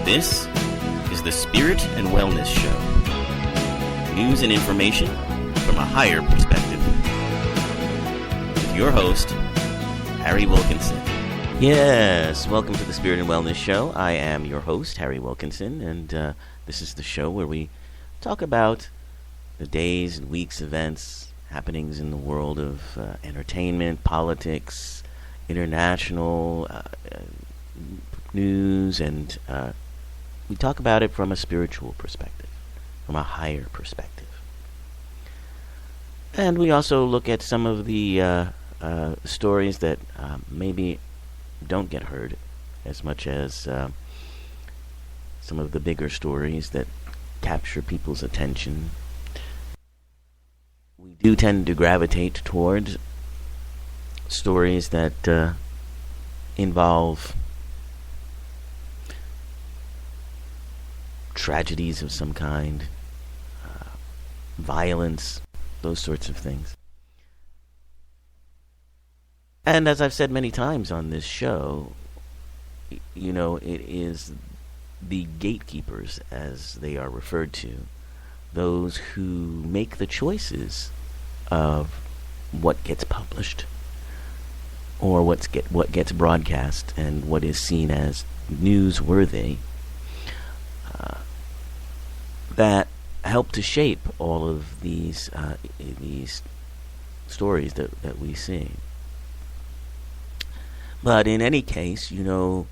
This is the Spirit and Wellness Show. News and information from a higher perspective. With your host, Harry Wilkinson. Yes, welcome to the Spirit and Wellness Show. I am your host, Harry Wilkinson, and this is the show where we talk about the days and weeks, events, happenings in the world of entertainment, politics, international news, and we talk about it from a spiritual perspective, from a higher perspective. And we also look at some of the stories that maybe don't get heard as much as some of the bigger stories that capture people's attention. We do tend to gravitate towards stories that involve tragedies of some kind, violence, those sorts of things. And as I've said many times on this show, you know, it is the gatekeepers, as they are referred to, those who make the choices of what gets published or what gets broadcast and what is seen as newsworthy, that help to shape all of these stories that we see. But in any case, you know,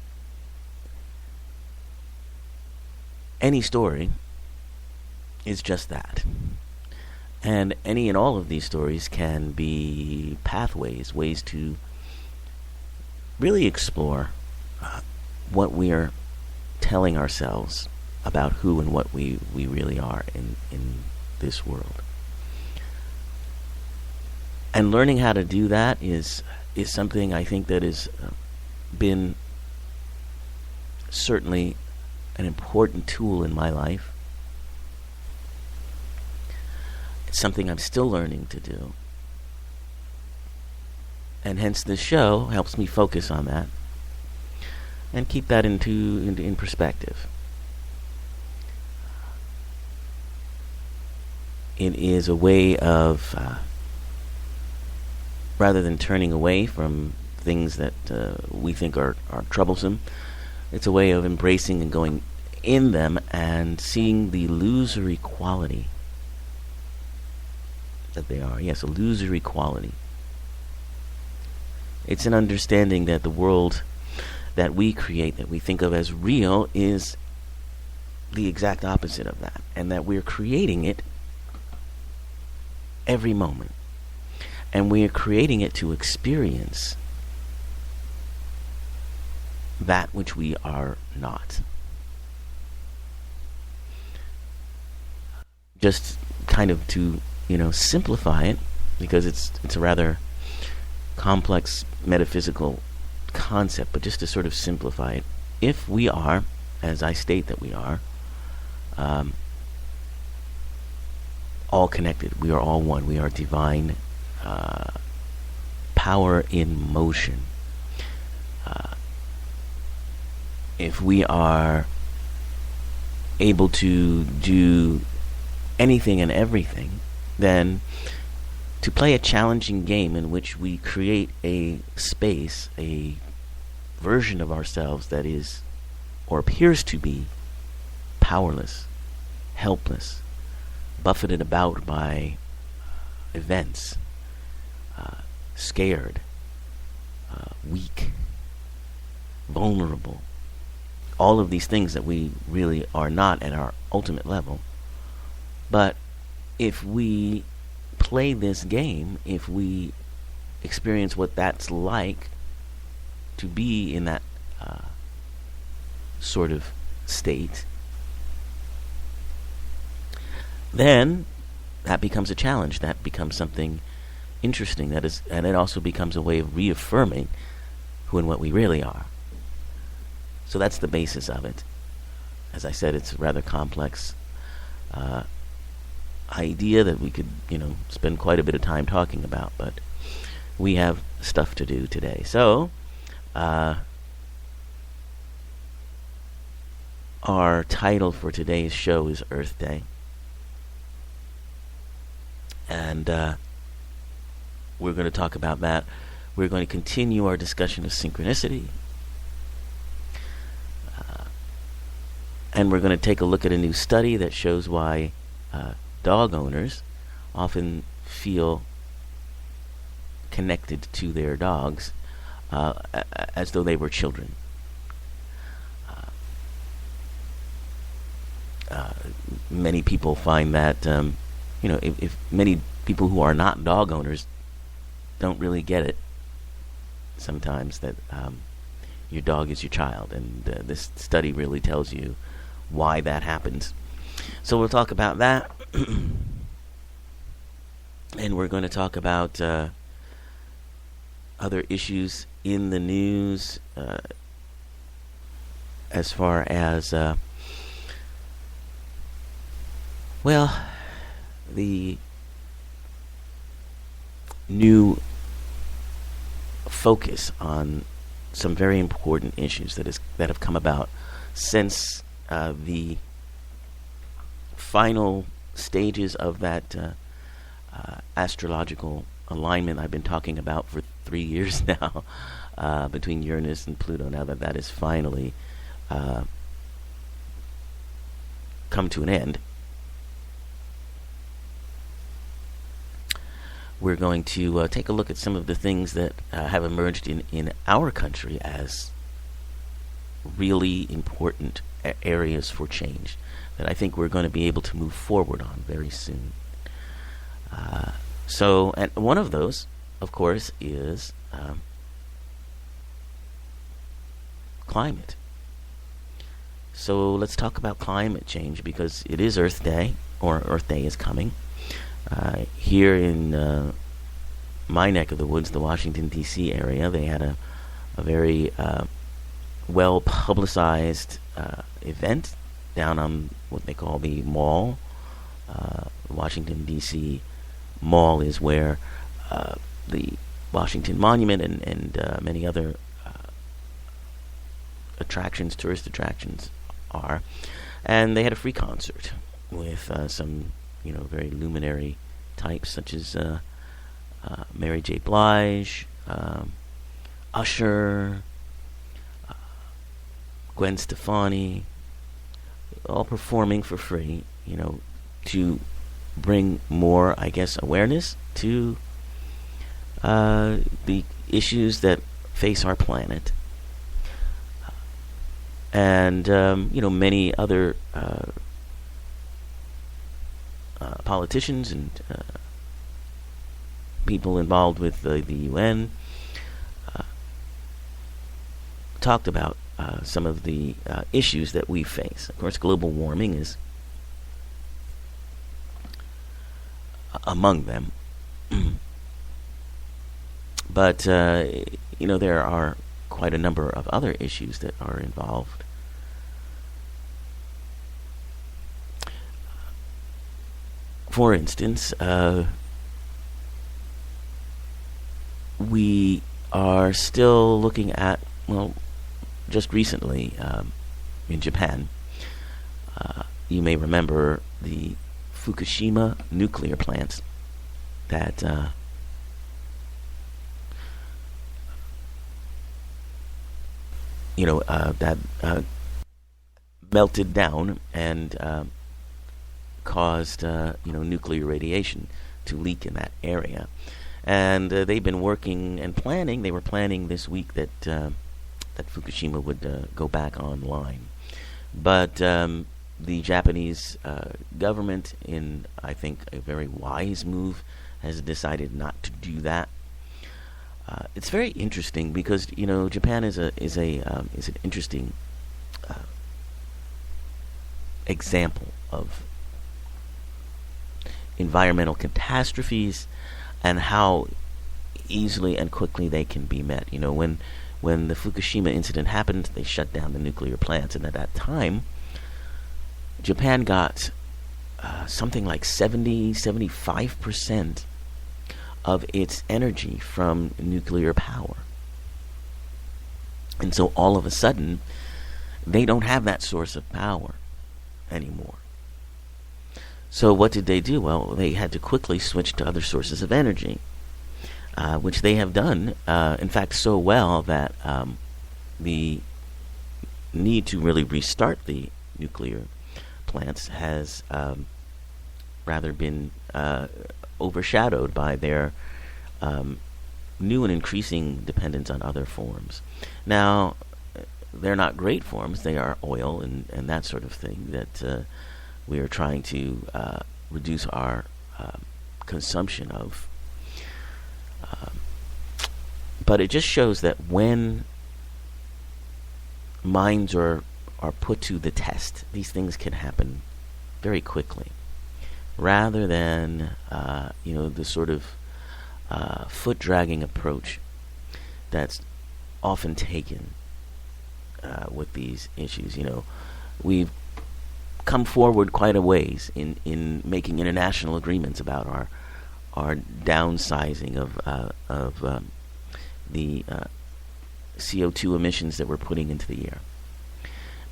any story is just that. And any and all of these stories can be pathways, ways to really explore what we are telling ourselves about who and what we really are in this world. And learning how to do that is something I think that has been certainly an important tool in my life. It's something I'm still learning to do. And hence this show helps me focus on that and keep that in perspective. It is a way of, rather than turning away from things that we think are troublesome, it's a way of embracing and going in them and seeing the illusory quality that they are. Yes, illusory quality. It's an understanding that the world that we create, that we think of as real, is the exact opposite of that, and that we're creating it every moment. And we are creating it to experience that which we are not. Just kind of to, you know, simplify it, because it's a rather complex metaphysical concept, but just to sort of simplify it, if we are, as I state that we are, all connected, we are all one, we are divine power in motion. If we are able to do anything and everything, then to play a challenging game in which we create a space, a version of ourselves that is, or appears to be, powerless, helpless, buffeted about by events, scared, weak, vulnerable, all of these things that we really are not at our ultimate level. But if we play this game, if we experience what that's like to be in that sort of state, then that becomes a challenge. That becomes something interesting. That is, and it also becomes a way of reaffirming who and what we really are. So that's the basis of it. As I said, it's a rather complex idea that we could, spend quite a bit of time talking about, but we have stuff to do today. So, Our title for today's show is Earth Day. And we're going to talk about that. We're going to continue our discussion of synchronicity. And we're going to take a look at a new study that shows why dog owners often feel connected to their dogs as though they were children. Many people find that, if many people who are not dog owners don't really get it sometimes that your dog is your child. And this study really tells you why that happens. So we'll talk about that. And we're going to talk about other issues in the news as far as the new focus on some very important issues that have come about since the final stages of that astrological alignment I've been talking about for 3 years now between Uranus and Pluto. Now that is finally come to an end, we're going to take a look at some of the things that have emerged in our country as really important areas for change that I think we're going to be able to move forward on very soon. And one of those, of course, is climate. So let's talk about climate change, because it is Earth Day, or Earth Day is coming. Here in my neck of the woods, the Washington, D.C. area, they had a very well-publicized event down on what they call the Mall. Washington, D.C. Mall is where the Washington Monument and many other tourist attractions are. And they had a free concert with some very luminary types such as Mary J. Blige, Usher, Gwen Stefani, all performing for free, to bring more, I guess, awareness to the issues that face our planet. And, many other politicians and people involved with the UN talked about some of the issues that we face. Of course, global warming is among them. But, there are quite a number of other issues that are involved. For instance, we are still looking at, just recently in Japan, you may remember the Fukushima nuclear plants that that melted down and caused nuclear radiation to leak in that area. And they've been working and planning. They were planning this week that Fukushima would go back online. But the Japanese government, in I think a very wise move, has decided not to do that. It's very interesting because Japan is an interesting example of environmental catastrophes and how easily and quickly they can be met. When the Fukushima incident happened, they shut down the nuclear plants, and at that time, Japan got something like 75% of its energy from nuclear power. And so all of a sudden, they don't have that source of power anymore. So what did they do? Well, they had to quickly switch to other sources of energy, which they have done, in fact, so well that the need to really restart the nuclear plants has rather been overshadowed by their new and increasing dependence on other forms. Now, they're not great forms. They are oil and that sort of thing that we are trying to reduce our consumption of. But it just shows that when minds are put to the test, these things can happen very quickly, rather than the sort of foot-dragging approach that's often taken with these issues. We've come forward quite a ways in making international agreements about our downsizing of the CO2 emissions that we're putting into the air.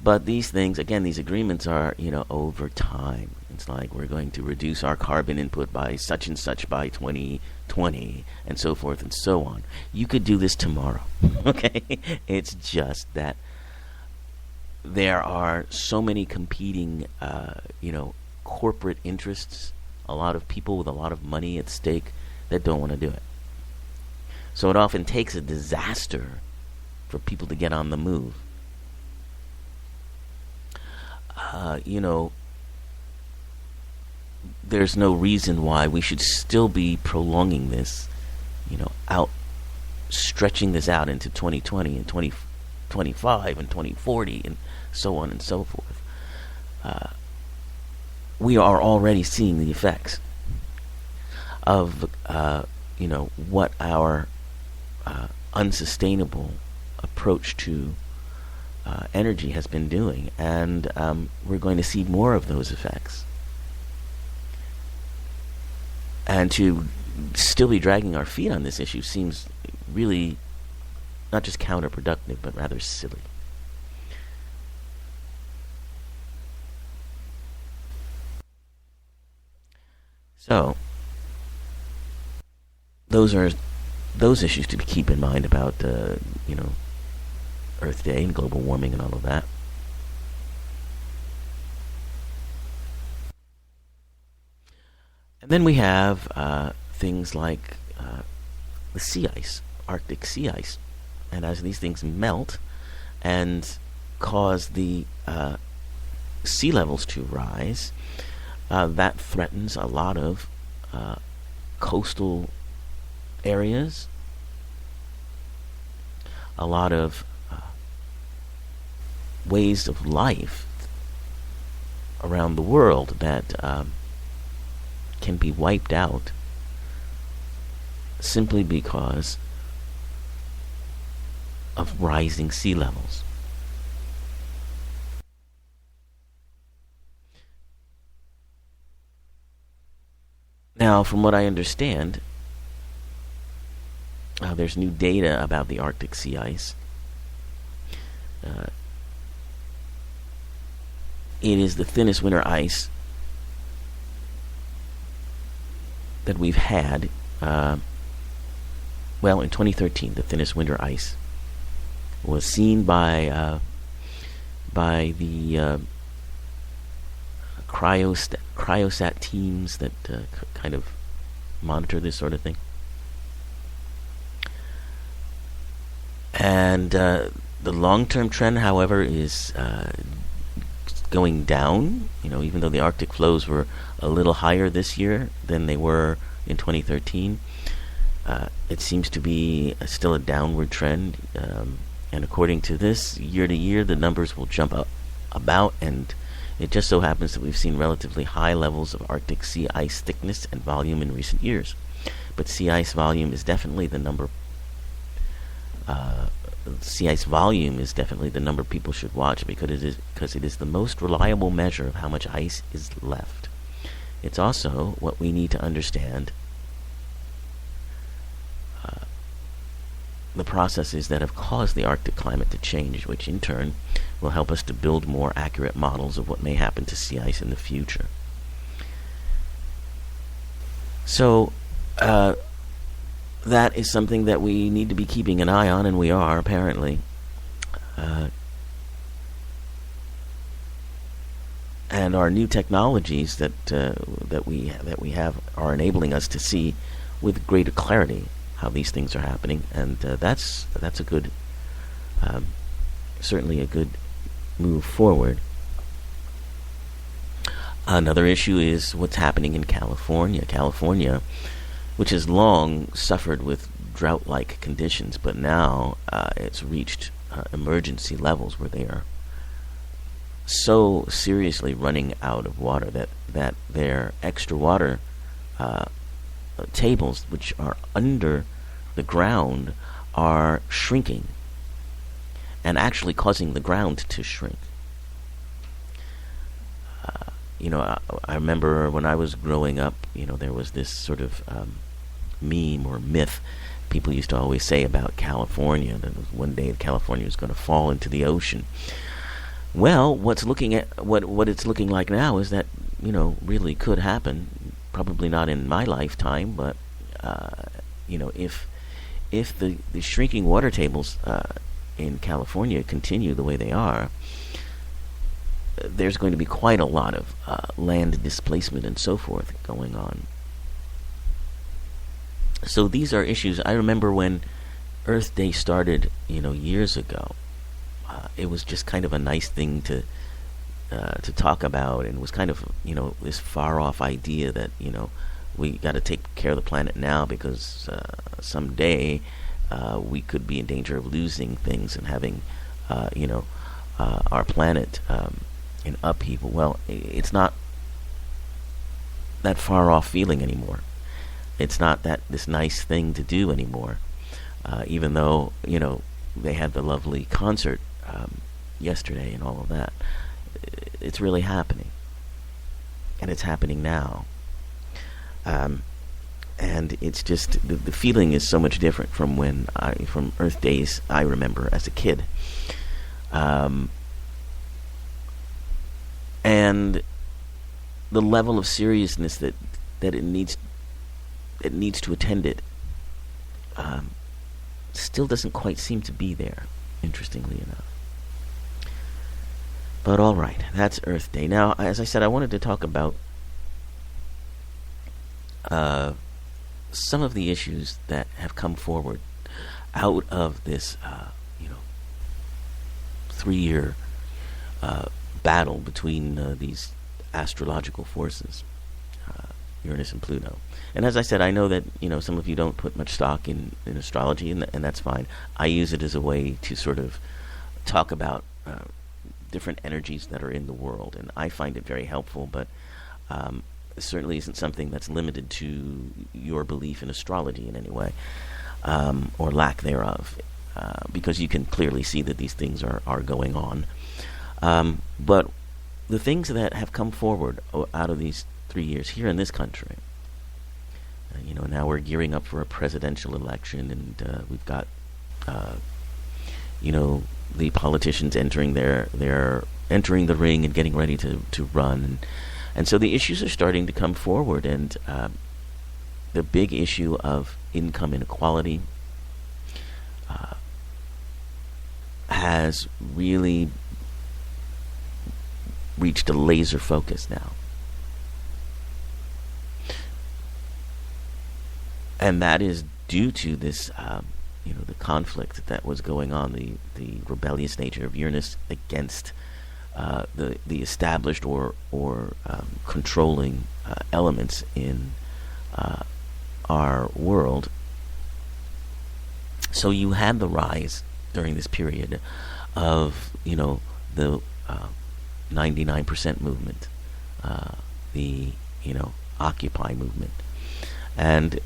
But these things, again, these agreements are, over time. It's like we're going to reduce our carbon input by such and such by 2020, and so forth and so on. You could do this tomorrow, okay? It's just that there are so many competing, corporate interests, a lot of people with a lot of money at stake that don't want to do it. So it often takes a disaster for people to get on the move. There's no reason why we should still be prolonging this, stretching this out into 2020 and 2025 and 2040 and so on and so forth. We are already seeing the effects of, what our unsustainable approach to energy has been doing, and we're going to see more of those effects. And to still be dragging our feet on this issue seems really not just counterproductive, but rather silly. So, those are those issues to keep in mind about, Earth Day and global warming and all of that. And then we have things like the sea ice, Arctic sea ice. And as these things melt and cause the sea levels to rise, that threatens a lot of coastal areas, a lot of ways of life around the world that can be wiped out simply because of rising sea levels. Now, from what I understand, there's new data about the Arctic sea ice. It is the thinnest winter ice that we've had. In 2013, the thinnest winter ice was seen by the cryosat teams that kind of monitor this sort of thing. And the long-term trend, however, is going down. Even though the Arctic flows were a little higher this year than they were in 2013, it seems to be still a downward trend. And according to this, year to year, the numbers will jump up about, and it just so happens that we've seen relatively high levels of Arctic sea ice thickness and volume in recent years. But sea ice volume is definitely the number. Sea ice volume is definitely the number people should watch because it is the most reliable measure of how much ice is left. It's also what we need to understand the processes that have caused the Arctic climate to change, which in turn will help us to build more accurate models of what may happen to sea ice in the future. So, that is something that we need to be keeping an eye on, and we are, apparently. And our new technologies that we have are enabling us to see with greater clarity how these things are happening, and that's a good, certainly a good move forward. Another issue is what's happening in California. California, which has long suffered with drought-like conditions, but now it's reached emergency levels where they are so seriously running out of water that their extra water tables, which are under the ground, are shrinking and actually causing the ground to shrink. I remember when I was growing up, there was this sort of meme or myth people used to always say about California, that one day California was going to fall into the ocean. Well, what it's looking like now is that, really could happen. Probably not in my lifetime, but if the shrinking water tables in California continue the way they are, there's going to be quite a lot of land displacement and so forth going on. So these are issues. I remember when Earth Day started, years ago. It was just kind of a nice thing to talk about, and it was kind of this far off idea that we got to take care of the planet now because someday we could be in danger of losing things and having our planet in upheaval. Well, it's not that far off feeling anymore. It's not this nice thing to do anymore. Even though they had the lovely concert yesterday and all of that, it's really happening, and it's happening now. And it's just the feeling is so much different from Earth Days I remember as a kid. And the level of seriousness that it needs to attend it still doesn't quite seem to be there, interestingly enough. But all right, that's Earth Day. Now, as I said, I wanted to talk about some of the issues that have come forward out of this 3-year battle between these astrological forces, Uranus and Pluto. And as I said, I know that some of you don't put much stock in astrology, and that's fine. I use it as a way to sort of talk about different energies that are in the world, and I find it very helpful, but it certainly isn't something that's limited to your belief in astrology in any way, or lack thereof, because you can clearly see that these things are going on. But the things that have come forward out of these 3 years here in this country, now we're gearing up for a presidential election, and we've got the politicians entering entering the ring and getting ready to run, and so the issues are starting to come forward, and the big issue of income inequality has really reached a laser focus now. And that is due to this, the conflict that was going on, the rebellious nature of Uranus against the established or controlling elements in our world. So you had the rise during this period of the 99% movement, the Occupy movement, and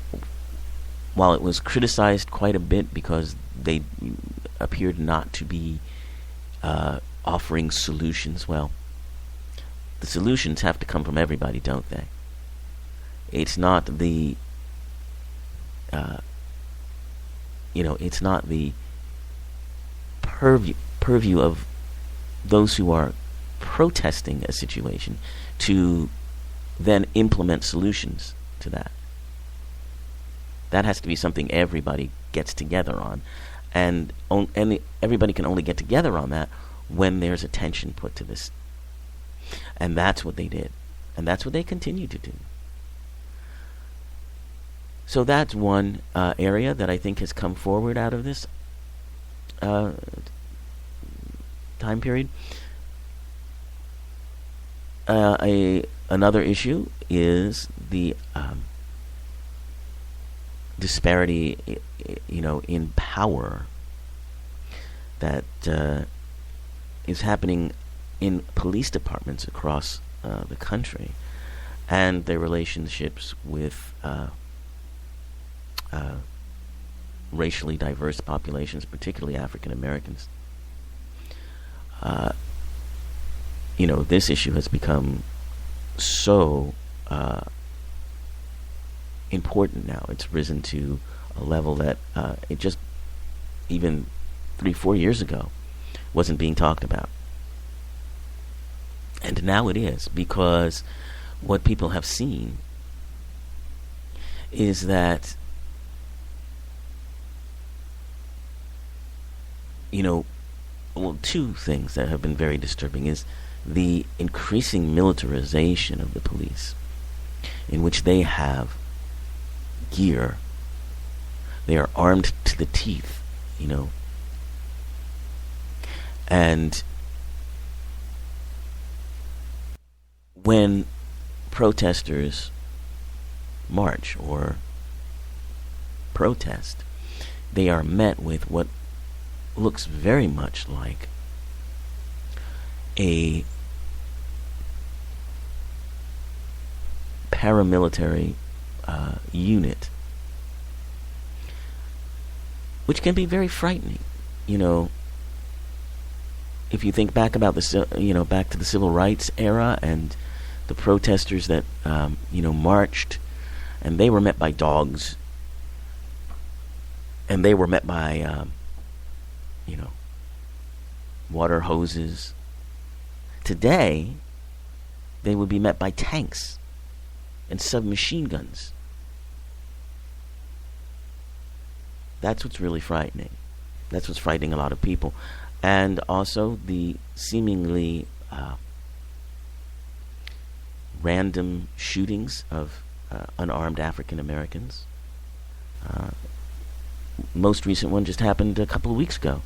while it was criticized quite a bit because they appeared not to be offering solutions, well, the solutions have to come from everybody, don't they? It's not the it's not the purview of those who are protesting a situation to then implement solutions to that. That has to be something everybody gets together on, and everybody can only get together on that when there's attention put to this. And that's what they did, and that's what they continue to do. So that's one area that I think has come forward out of this time period. Another issue is the disparity, in power that is happening in police departments across the country, and their relationships with racially diverse populations, particularly African Americans. This issue has become so important now. It's risen to a level that it just even 3-4 years ago wasn't being talked about. And now it is, because what people have seen is that two things that have been very disturbing is the increasing militarization of the police, in which they have gear. They are armed to the teeth, and when protesters march or protest, they are met with what looks very much like a paramilitary unit, which can be very frightening. If you think back about back to the civil rights era and the protesters that marched, and they were met by dogs, and they were met by water hoses. Today, they would be met by tanks and submachine guns. That's what's really frightening. That's what's frightening a lot of people. And also the seemingly random shootings of unarmed African Americans. Most recent one just happened a couple of weeks ago,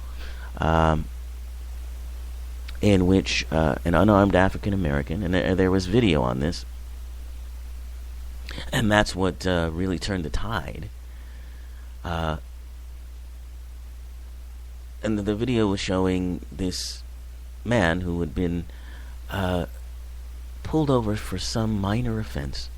in which an unarmed African American, and there was video on this, and that's what really turned the tide. And the video was showing this man who had been pulled over for some minor offense.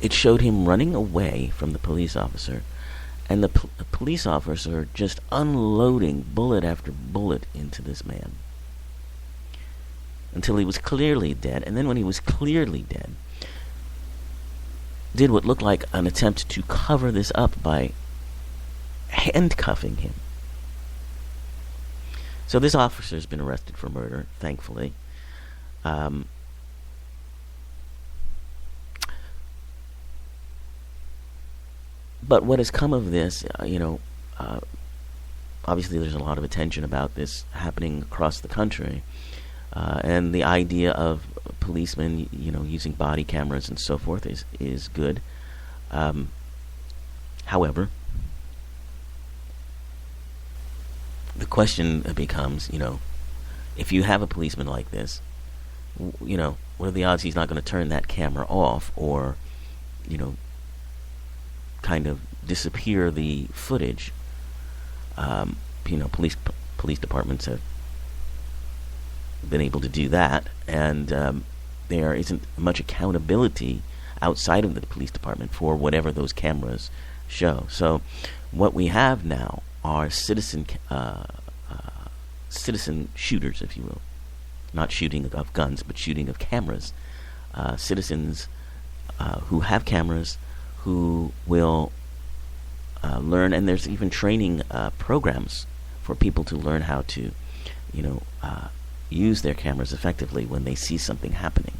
It showed him running away from the police officer, and the police officer just unloading bullet after bullet into this man until he was clearly dead. And then when he was clearly dead, did what looked like an attempt to cover this up by handcuffing him. So this officer has been arrested for murder, thankfully. But what has come of this, obviously there's a lot of attention about this happening across the country, and the idea of policemen, using body cameras and so forth is good. However, the question becomes, if you have a policeman like this, what are the odds he's not going to turn that camera off, or, kind of disappear the footage? Police departments have been able to do that, and there isn't much accountability outside of the police department for whatever those cameras show. So what we have now are citizen shooters, if you will. Not shooting of guns, but shooting of cameras. Citizens who have cameras, who will learn, and there's even training programs for people to learn how to, use their cameras effectively when they see something happening.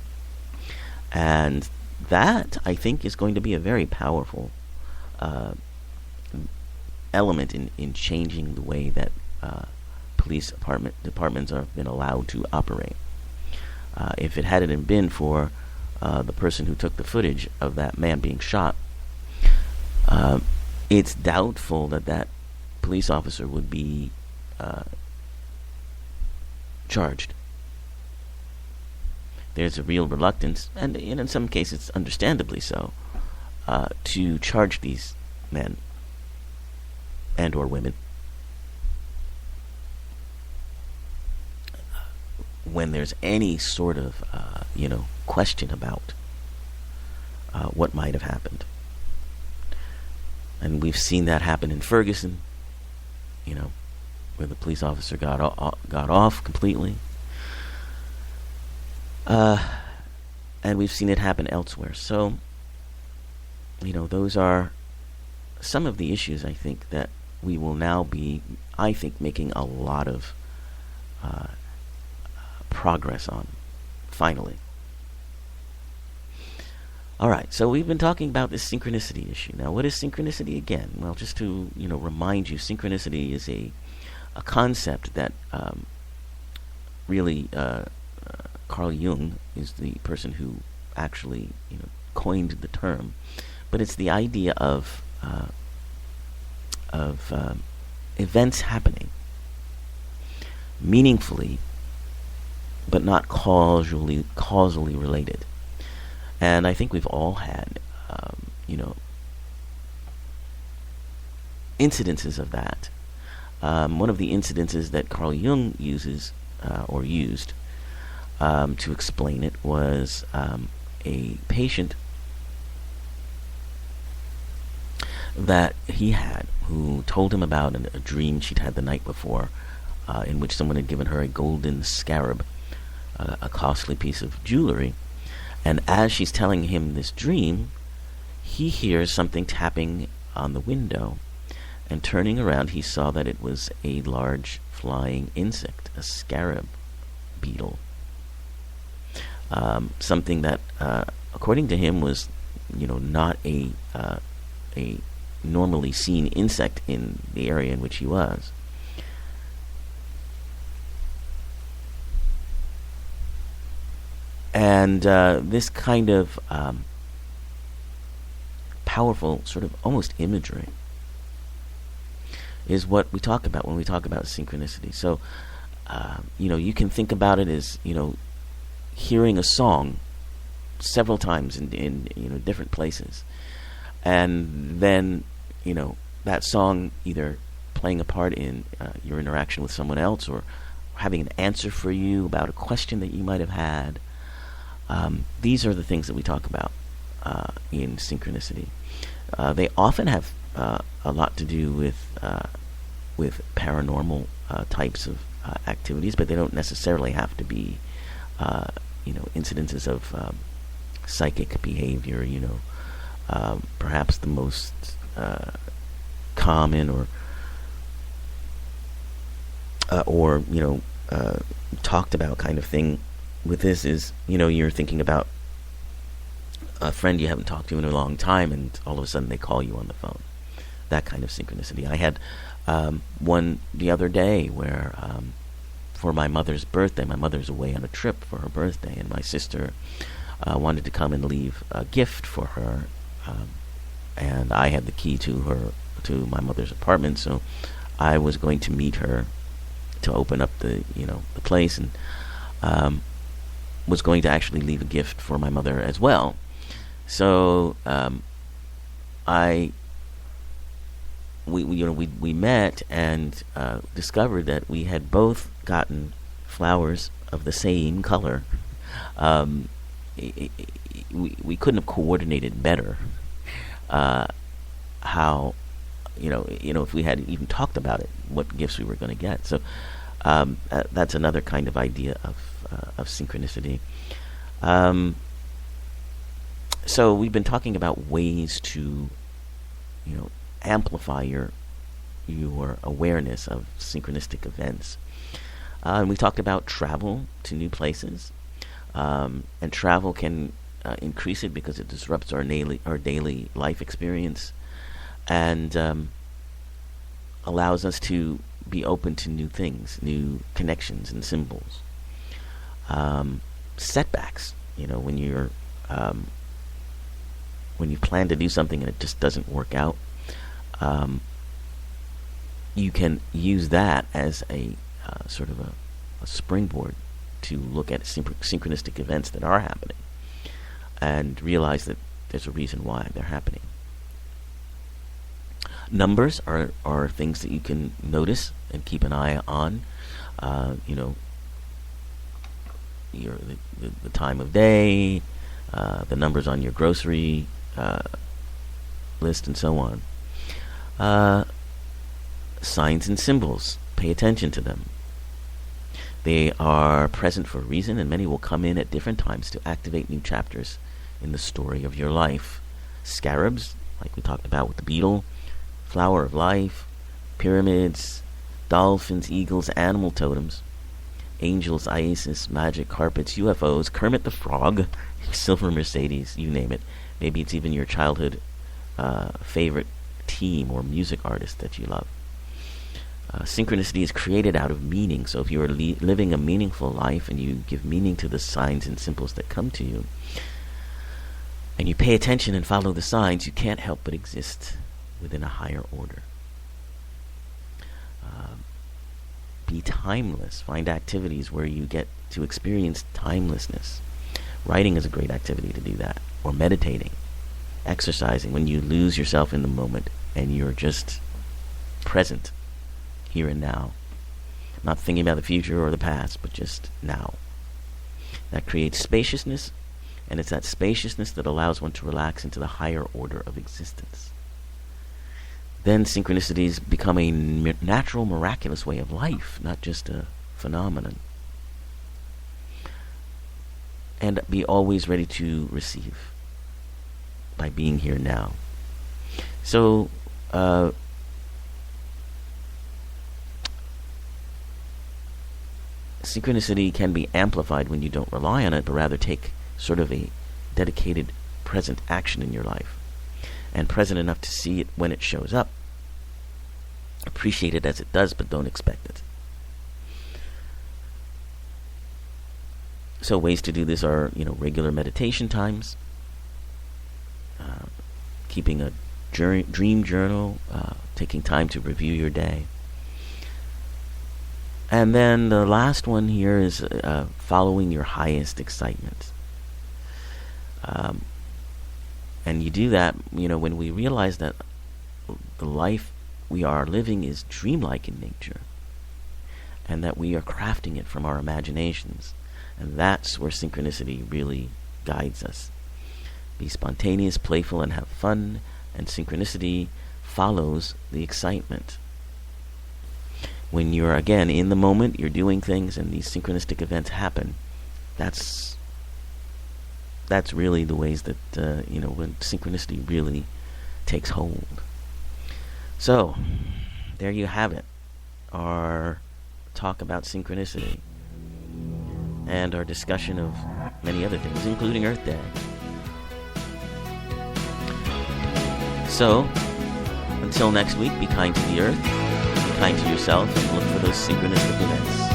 And that, I think, is going to be a very powerful element in changing the way that police departments have been allowed to operate. If it hadn't been for the person who took the footage of that man being shot, it's doubtful that police officer would be charged. There's a real reluctance, and in some cases, understandably so, to charge these men and or women when there's any sort of question about what might have happened. And we've seen that happen in Ferguson, where the police officer got off completely. And we've seen it happen elsewhere. So, those are some of the issues, I think, that we will now be, making a lot of progress on, finally. All right, so we've been talking about this synchronicity issue. Now, what is synchronicity again? Well, just to remind you, synchronicity is a concept that really Carl Jung is the person who actually coined the term, but it's the idea of events happening meaningfully, but not causally related. And I think we've all had, incidences of that. One of the incidences that Carl Jung uses or used to explain it was a patient that he had who told him about a dream she'd had the night before, in which someone had given her a golden scarab, a costly piece of jewelry. And as she's telling him this dream, he hears something tapping on the window. And turning around, he saw that it was a large flying insect, a scarab beetle. Something that, according to him, was, not a normally seen insect in the area in which he was. And this kind of powerful sort of almost imagery is what we talk about when we talk about synchronicity. So, you can think about it as, hearing a song several times in different places. And then, that song either playing a part in your interaction with someone else or having an answer for you about a question that you might have had. These are the things that we talk about in synchronicity. They often have a lot to do with paranormal types of activities, but they don't necessarily have to be incidences of psychic behavior. Perhaps the most common or talked about kind of thing with this is, you're thinking about a friend you haven't talked to in a long time, and all of a sudden they call you on the phone. That kind of synchronicity. I had one the other day where for my mother's birthday, my mother's away on a trip for her birthday, and my sister wanted to come and leave a gift for her, and I had the key to my mother's apartment, so I was going to meet her to open up the place, and was going to actually leave a gift for my mother as well. So we met and discovered that we had both gotten flowers of the same color. We couldn't have coordinated better. How if we had even talked about it, what gifts we were going to get. So that's another kind of idea of synchronicity. So we've been talking about ways to, amplify your awareness of synchronistic events. And we talked about travel to new places. And travel can increase it because it disrupts our daily life experience, and allows us to be open to new things, new connections and symbols. Setbacks, when you're when you plan to do something and it just doesn't work out, you can use that as a sort of a springboard to look at synchronistic events that are happening and realize that there's a reason why they're happening. Numbers are things that you can notice and keep an eye on. The time of day, the numbers on your grocery list, and so on. Signs and symbols. Pay attention to them. They are present for a reason, and many will come in at different times to activate new chapters in the story of your life. Scarabs, like we talked about with the beetle, flower of life, pyramids, dolphins, eagles, animal totems, angels, Isis, magic carpets, UFOs, Kermit the Frog, silver Mercedes, you name it. Maybe it's even your childhood favorite team or music artist that you love. Synchronicity is created out of meaning. So if you are living a meaningful life and you give meaning to the signs and symbols that come to you, and you pay attention and follow the signs, you can't help but exist within a higher order. Be timeless. Find activities where you get to experience timelessness. Writing is a great activity to do that. Or meditating. Exercising, when you lose yourself in the moment and you're just present here and now. Not thinking about the future or the past, but just now. That creates spaciousness, and it's that spaciousness that allows one to relax into the higher order of existence. Then synchronicities become a natural, miraculous way of life, not just a phenomenon. And be always ready to receive by being here now. So, synchronicity can be amplified when you don't rely on it, but rather take sort of a dedicated present action in your life, and present enough to see it when it shows up. Appreciate it as it does, but don't expect it. So ways to do this are, regular meditation times, keeping a dream journal, taking time to review your day. And then the last one here is following your highest excitement. And you do that, when we realize that the life we are living is dreamlike in nature, and that we are crafting it from our imaginations. And that's where synchronicity really guides us. Be spontaneous, playful, and have fun, and synchronicity follows the excitement. When you're, again, in the moment, you're doing things, and these synchronistic events happen, that's really the ways that, when synchronicity really takes hold. So, there you have it. Our talk about synchronicity, and our discussion of many other things, including Earth Day. So, until next week, be kind to the earth, be kind to yourself, and look for those synchronistic events.